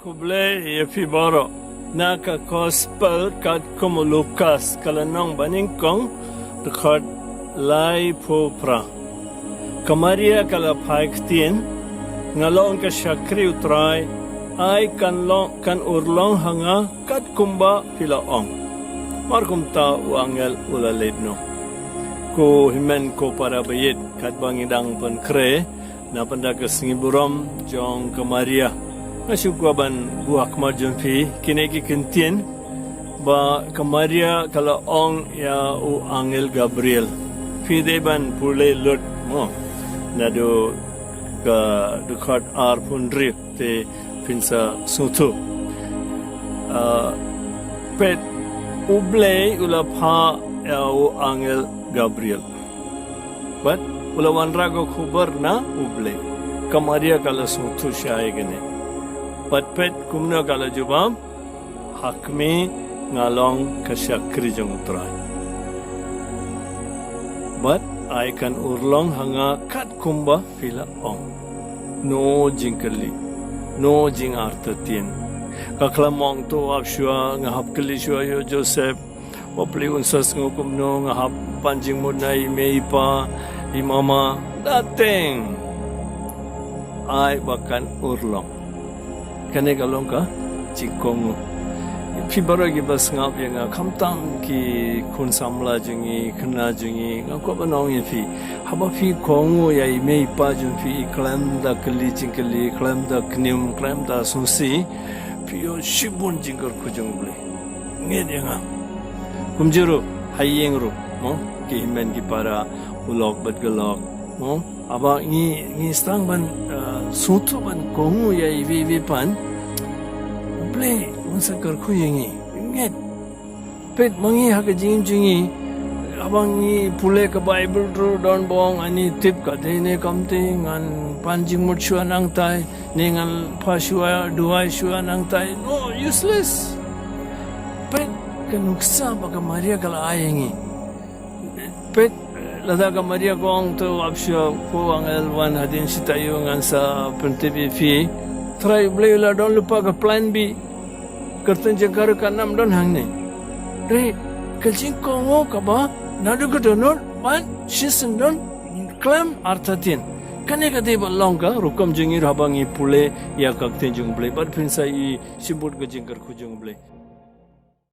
kuble yepi boro naka gospel kat como Lucas kalanong baningkong record lai popra kamaria kala paiktin ngalong ka syakri utray ay kan urlong hanga kat kumba pilaong markum ta uangel ulaledno ko himen ko para bayit kat bangidang pun kre na pandakas ngiburom jong kamaria ngasugwaban buah kemarjun fi kinegi kentien ba kamaria kala ong ya u angel Gabriel fi deban pule lot mo nado ka dekat ar pundri te pinsa sutu pet uble ula pha ya u angel Gabriel but ula wanrago khubar na uble kamaria kala sutu shaigene Pat-pat kumna kala jubam hakmi ngalong kasyakri jong utray. But I kan urlong hanga kat kumba pila ong. No jingkali, no jing artatien. Kaklamong to apshua ngahap kali shua yo Joseph. Wapli unsas ngukumno ngahap panjing mudnay meipa imama dating. I bakan urlong. Kane galong ka cikong pibaro gi bas ngap yang kamtang ki kun samla jungi khna jungi ngako banong ye phi haba phi kongu ya mei pa jun phi klam da kli jingkali klam da knim klam da susi pio shibun jingkar khujung ble nge denga kumjuru hayeng ru mo ki himen ki para ulok bat galok mo aba ngi stang ban sutu ban kongu ya iwi pan play unsa kar khuyengi nget pet mangi hak jing jingi abang ni pule ka bible ru don bong ani tip ka dene kamte ngan panjing mut shua nang tai ningan pha shua duai shua nang tai no useless pet kan nuksa baka maria kala ayengi pet lada ka maria gong to apsha ko ang elwan hadin sitayo ngan sa pentibi fi try blay la don lupa ka plan B kerten jengkar ka nam don hangne re kaljing kongo ka ba nadu ka donor ban shisen don claim artatin kane ka de long ka rukam jengir habangi pule ya ka ten jeng blay bar pinsa I sibut ka jengkar khujung blay